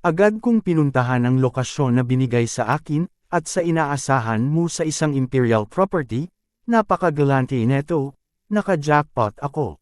Agad kong pinuntahan ang lokasyon na binigay sa akin, at sa inaasahan mo sa isang imperial property, napakagalante neto, naka-jackpot ako.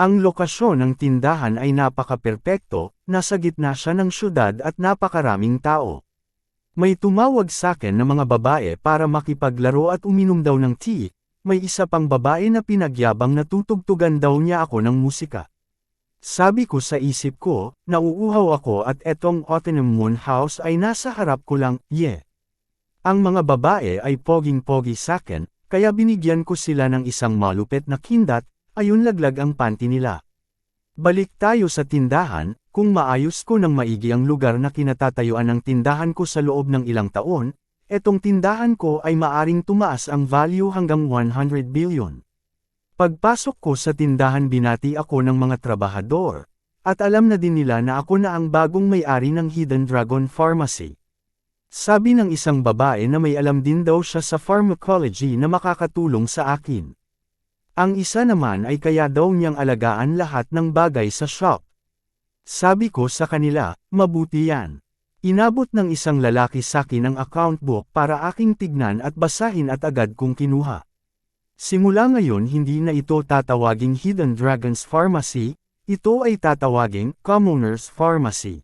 Ang lokasyon ng tindahan ay napaka-perpekto, nasa gitna siya ng syudad at napakaraming tao. May tumawag sakin na mga babae para makipaglaro at uminom daw ng tea, may isa pang babae na pinagyabang na tutugtugan daw niya ako ng musika. Sabi ko sa isip ko, nauuhaw ako at etong Autumn Moon House ay nasa harap ko lang, yeah. Ang mga babae ay poging-pogi sakin, kaya binigyan ko sila ng isang malupit na kindat, ayun laglag ang panty nila. Balik tayo sa tindahan, kung maayos ko ng maigi ang lugar na kinatatayuan ng tindahan ko sa loob ng ilang taon, etong tindahan ko ay maaring tumaas ang value hanggang 100 billion. Pagpasok ko sa tindahan binati ako ng mga trabahador, at alam na din nila na ako na ang bagong may-ari ng Hidden Dragon Pharmacy. Sabi ng isang babae na may alam din daw siya sa pharmacology na makakatulong sa akin. Ang isa naman ay kaya daw niyang alagaan lahat ng bagay sa shop. Sabi ko sa kanila, mabuti yan. Inabot ng isang lalaki sa akin ang account book para aking tignan at basahin at agad kong kinuha. Simula ngayon hindi na ito tatawaging Hidden Dragons Pharmacy, ito ay tatawaging Commoners Pharmacy.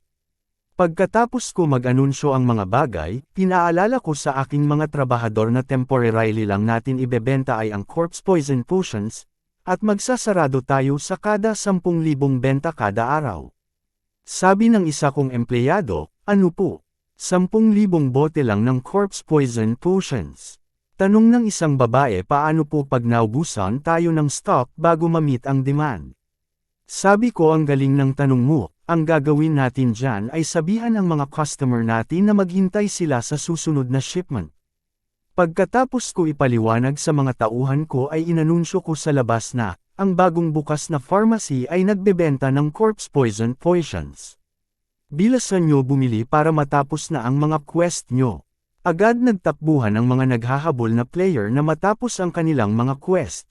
Pagkatapos ko mag-anunsyo ang mga bagay, pinaalala ko sa aking mga trabahador na temporarily lang natin ibebenta ay ang corpse poison potions, at magsasarado tayo sa kada 10,000 benta kada araw. Sabi ng isa kong empleyado, ano po? 10,000 bote lang ng corpse poison potions. Tanong ng isang babae paano po pag naubusan tayo ng stock bago ma-meet ang demand. Sabi ko ang galing ng tanong mo. Ang gagawin natin dyan ay sabihan ang mga customer natin na maghintay sila sa susunod na shipment. Pagkatapos ko ipaliwanag sa mga tauhan ko ay inanunsyo ko sa labas na, ang bagong bukas na pharmacy ay nagbebenta ng corpse poison potions. Bilasan nyo bumili para matapos na ang mga quest nyo. Agad nagtakbuhan ang mga naghahabol na player na matapos ang kanilang mga quest.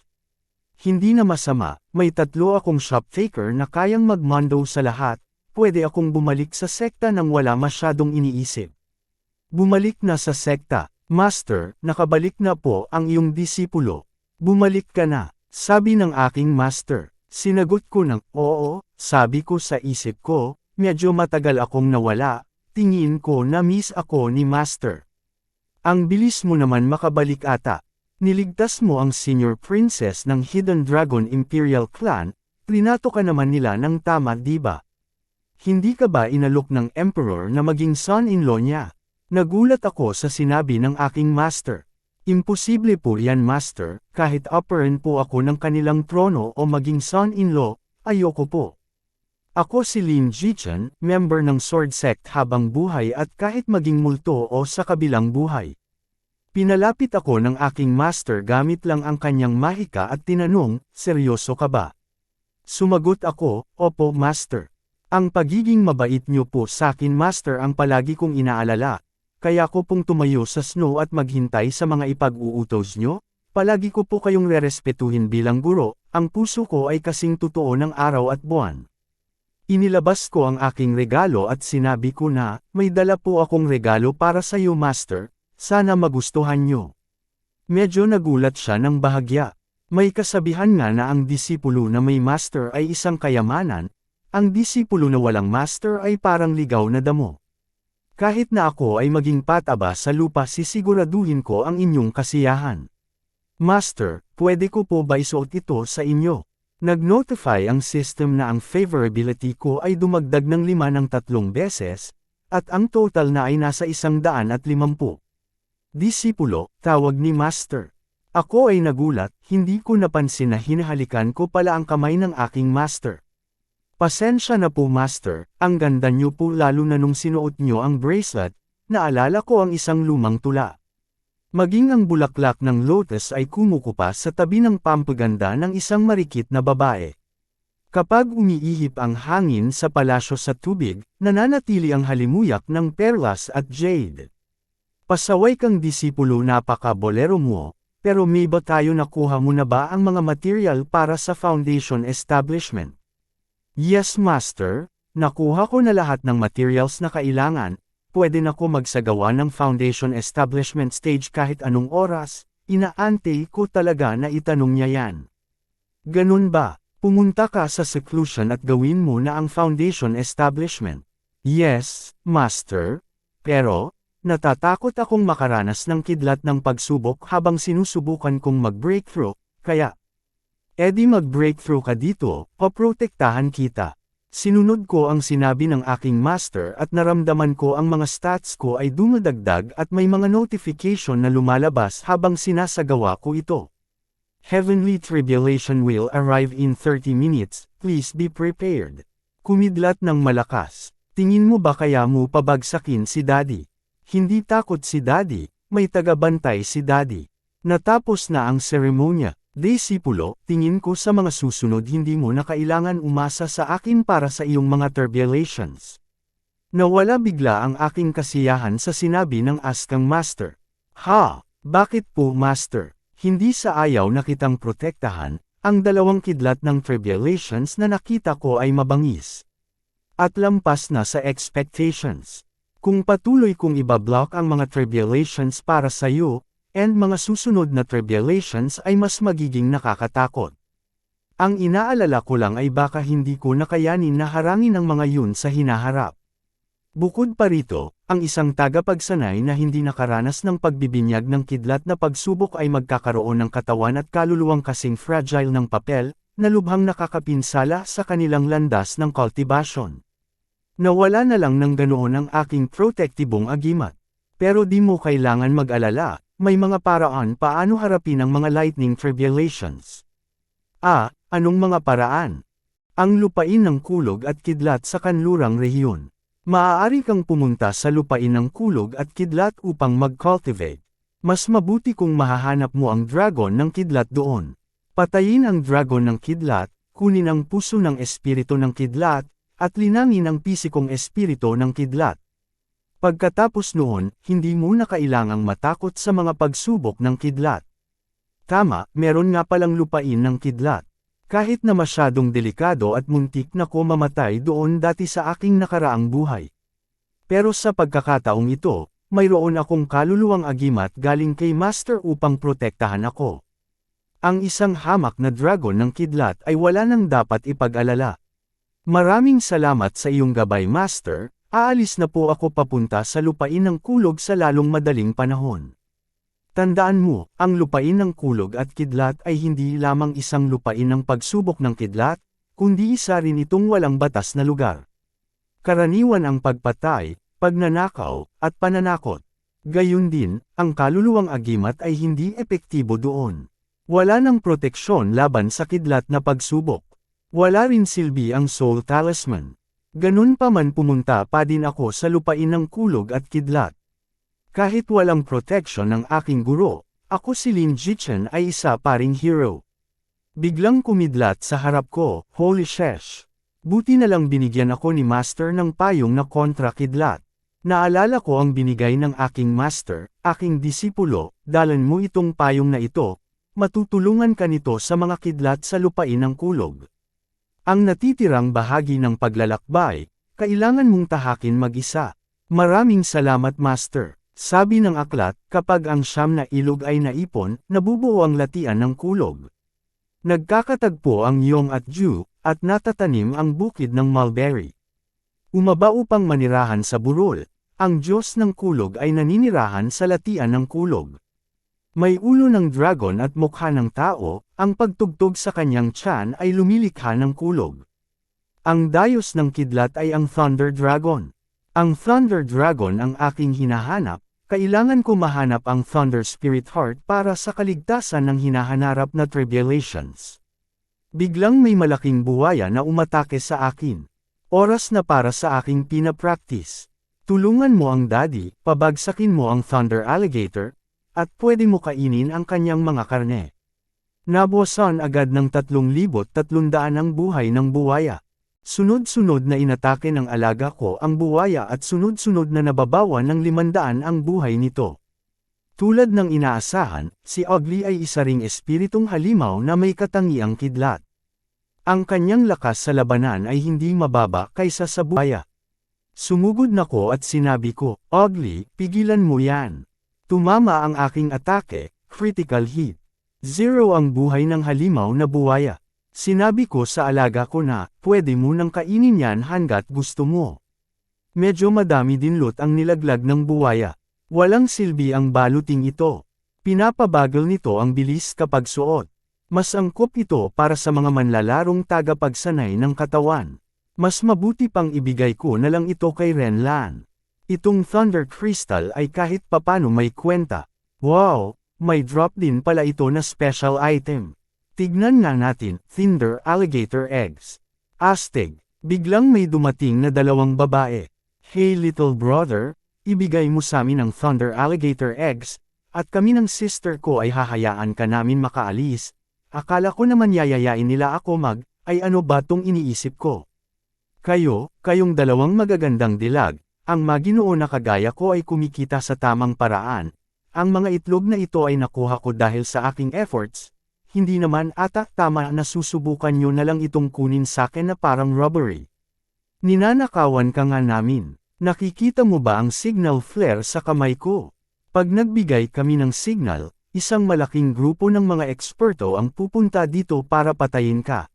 Hindi na masama, may 3 akong shop faker na kayang magmando sa lahat, pwede akong bumalik sa sekta nang wala masyadong iniisip. Bumalik na sa sekta, Master, nakabalik na po ang iyong disipulo. Bumalik ka na, sabi ng aking master. Sinagot ko ng, oo, sabi ko sa isip ko, medyo matagal akong nawala, tingin ko na miss ako ni Master. Ang bilis mo naman makabalik ata. Niligtas mo ang senior princess ng Hidden Dragon Imperial Clan, trinato ka naman nila ng tama diba? Hindi ka ba inalok ng emperor na maging son-in-law niya? Nagulat ako sa sinabi ng aking master. Imposible po yan master, kahit operan po ako ng kanilang trono o maging son-in-law, ayoko po. Ako si Lin Jichen, member ng Sword Sect habang buhay at kahit maging multo o sa kabilang buhay. Pinalapit ako ng aking master gamit lang ang kanyang mahika at tinanong, seryoso ka ba? Sumagot ako, opo master. Ang pagiging mabait niyo po sa akin master ang palagi kong inaalala, kaya ko pong tumayo sa snow at maghintay sa mga ipag-uutos niyo, palagi ko po kayong rerespetuhin bilang guro, ang puso ko ay kasing totoo ng araw at buwan. Inilabas ko ang aking regalo at sinabi ko na, may dala po akong regalo para sa iyo master. Sana magustuhan nyo. Medyo nagulat siya ng bahagya. May kasabihan nga na ang disipulo na may master ay isang kayamanan, ang disipulo na walang master ay parang ligaw na damo. Kahit na ako ay maging pataba sa lupa sisiguraduhin ko ang inyong kasiyahan. Master, pwede ko po ba isuot ito sa inyo? Nag-notify ang system na ang favorability ko ay dumagdag ng 5 ng 3 beses, at ang total na ay nasa 150. Disipulo, tawag ni Master. Ako ay nagulat, hindi ko napansin na hinahalikan ko pala ang kamay ng aking Master. Pasensya na po Master, ang ganda niyo po lalo na nung sinuot niyo ang bracelet, naalala ko ang isang lumang tula. Maging ang bulaklak ng lotus ay kumukupa sa tabi ng pampaganda ng isang marikit na babae. Kapag umiihip ang hangin sa palasyo sa tubig, nananatili ang halimuyak ng perlas at jade. Pasaway kang disipulo napaka-bolero mo, pero may ba tayo nakuha mo na ba ang mga material para sa foundation establishment? Yes master, Nakuha ko na lahat ng materials na kailangan, pwede na ko magsagawa ng foundation establishment stage kahit anong oras, inaantay ko talaga na itanong niya yan. Ganun ba? Pumunta ka sa seclusion at gawin mo na ang foundation establishment. Yes, Master. Pero, natatakot akong makaranas ng kidlat ng pagsubok habang sinusubukan kong mag-breakthrough, kaya, edi mag-breakthrough ka dito, paprotektahan kita. Sinunod ko ang sinabi ng aking master at naramdaman ko ang mga stats ko ay dumadagdag at may mga notification na lumalabas habang sinasagawa ko ito. Heavenly tribulation will arrive in 30 minutes, please be prepared. Kumidlat ng malakas. Tingin mo ba kaya mo pabagsakin si Daddy? Hindi takot si Daddy, may tagabantay si Daddy. Natapos na ang seremonya. Disipulo, tingin ko sa mga susunod hindi mo na kailangan umasa sa akin para sa iyong mga tribulations. Nawala bigla ang aking kasiyahan sa sinabi ng askang master. Ha? Bakit po master? Hindi sa ayaw na kitang protektahan, ang dalawang kidlat ng tribulations na nakita ko ay mabangis. At lampas na sa expectations. Kung patuloy kong ibablock ang mga tribulations para sa iyo, and mga susunod na tribulations ay mas magiging nakakatakot. Ang inaalala ko lang ay baka hindi ko nakayanin na harangin ang mga yun sa hinaharap. Bukod pa rito, ang isang tagapagsanay na hindi nakaranas ng pagbibinyag ng kidlat na pagsubok ay magkakaroon ng katawan at kaluluwang kasing fragile ng papel, na lubhang nakakapinsala sa kanilang landas ng cultivation. Nawala na lang ng ganoon ang aking protektibong agimat. Pero di mo kailangan mag-alala. May mga paraan paano harapin ang mga lightning tribulations. Anong mga paraan? Ang lupain ng kulog at kidlat sa kanlurang rehiyon. Maaari kang pumunta sa lupain ng kulog at kidlat upang mag-cultivate. Mas mabuti kung mahahanap mo ang dragon ng kidlat doon. Patayin ang dragon ng kidlat, kunin ang puso ng espiritu ng kidlat, at linangin ang pisikong espiritu ng kidlat. Pagkatapos noon, hindi mo na kailangang matakot sa mga pagsubok ng kidlat. Tama, meron nga palang lupain ng kidlat. Kahit na masyadong delikado at muntik na ko mamatay doon dati sa aking nakaraang buhay. Pero sa pagkakataong ito, mayroon akong kaluluwang agimat galing kay Master upang protektahan ako. Ang isang hamak na dragon ng kidlat ay wala nang dapat ipag-alala. Maraming salamat sa iyong gabay Master. Aalis na po ako papunta sa lupain ng kulog sa lalong madaling panahon. Tandaan mo, ang lupain ng kulog at kidlat ay hindi lamang isang lupain ng pagsubok ng kidlat, kundi isa rin itong walang batas na lugar. Karaniwan ang pagpatay, pagnanakaw, at pananakot. Gayun din, ang kaluluwang agimat ay hindi epektibo doon. Wala nang proteksyon laban sa kidlat na pagsubok. Wala rin silbi ang soul talisman. Ganun pa man pumunta pa din ako sa lupain ng kulog at kidlat. Kahit walang protection ng aking guro, ako si Lin Jichen ay isa pa ring hero. Biglang kumidlat sa harap ko, holy shesh. Buti na lang binigyan ako ni Master ng payong na kontra kidlat. Naalala ko ang binigay ng aking Master, aking disipulo, dalan mo itong payong na ito, matutulungan ka nito sa mga kidlat sa lupain ng kulog. Ang natitirang bahagi ng paglalakbay, kailangan mong tahakin mag-isa. Maraming salamat Master. Sabi ng aklat, kapag ang siyam na ilog ay naipon, nabubuo ang latian ng kulog. Nagkakatagpo ang Yong at Ju, at natatanim ang bukid ng mulberry. Umaba upang manirahan sa burol, ang Diyos ng kulog ay naninirahan sa latian ng kulog. May ulo ng dragon at mukha ng tao, ang pagtugtog sa kanyang tiyan ay lumilikha ng kulog. Ang dayos ng kidlat ay ang Thunder Dragon. Ang Thunder Dragon ang aking hinahanap, kailangan ko mahanap ang Thunder Spirit Heart para sa kaligtasan ng hinahanarap na tribulations. Biglang may malaking buwaya na umatake sa akin. Oras na para sa aking pinapractice. Tulungan mo ang daddy, pabagsakin mo ang Thunder Alligator, at pwede mo kainin ang kanyang mga karne. Nabawasan agad ng 3,300 ang buhay ng buwaya. Sunod-sunod na inatake ng alaga ko ang buwaya at sunod-sunod na nababawan ng 500 ang buhay nito. Tulad ng inaasahan, si Ugly ay isa ring espiritong halimaw na may katangiang kidlat. Ang kanyang lakas sa labanan ay hindi mababa kaysa sa buhaya. Sumugod nako at sinabi ko, "Ugly, pigilan mo yan." Tumama ang aking atake, critical hit. 0 ang buhay ng halimaw na buwaya. Sinabi ko sa alaga ko na, "Pwede mo nang kainin yan hanggat gusto mo." Medyo madami din loot ang nilaglag ng buwaya. Walang silbi ang baluting ito. Pinapabagal nito ang bilis kapag suot. Mas angkop ito para sa mga manlalarong tagapagsanay ng katawan. Mas mabuti pang ibigay ko na lang ito kay Renlan. Itong Thunder Crystal ay kahit papano may kwenta. Wow, may drop din pala ito na special item. Tignan nga natin, Thunder Alligator Eggs. Astig, biglang may dumating na 2 babae. "Hey little brother, ibigay mo sa amin ang Thunder Alligator Eggs, at kami ng sister ko ay hahayaan ka namin makaalis." Akala ko naman yayayain nila ako ay ano ba tong iniisip ko? Kayong 2 magagandang dilag, ang Maginoo na kagaya ko ay kumikita sa tamang paraan. Ang mga itlog na ito ay nakuha ko dahil sa aking efforts, hindi naman ata tama na susubukan nyo na lang itong kunin sakin na parang robbery. Ninanakawan ka nga namin. Nakikita mo ba ang signal flare sa kamay ko? Pag nagbigay kami ng signal, isang malaking grupo ng mga eksperto ang pupunta dito para patayin ka.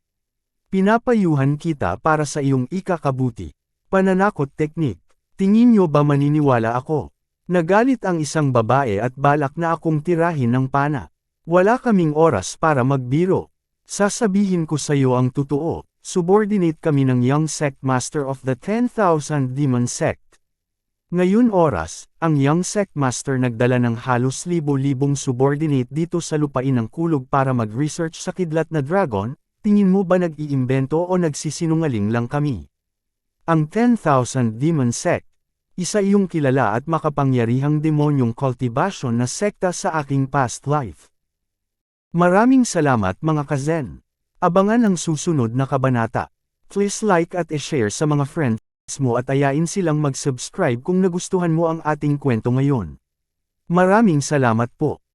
Pinapayuhan kita para sa iyong ikakabuti. Pananakot technique. Tingin nyo ba maniniwala ako? Nagalit ang isang babae at balak na akong tirahin ng pana. Wala kaming oras para magbiro. Sasabihin ko sa iyo ang totoo, subordinate kami ng Young Sect Master of the 10,000 Demon Sect. Ngayon oras, ang Young Sect Master nagdala ng halos libo-libong subordinate dito sa lupain ng kulog para mag-research sa kidlat na dragon. Tingin mo ba nag-iimbento o nagsisinungaling lang kami? Ang 10,000 Demon Sect, isa iyong kilala at makapangyarihang demonyong cultivation na sekta sa aking past life. Maraming salamat mga kazen. Abangan ang susunod na kabanata. Please like at i-share sa mga friends mo at ayain silang mag-subscribe kung nagustuhan mo ang ating kwento ngayon. Maraming salamat po.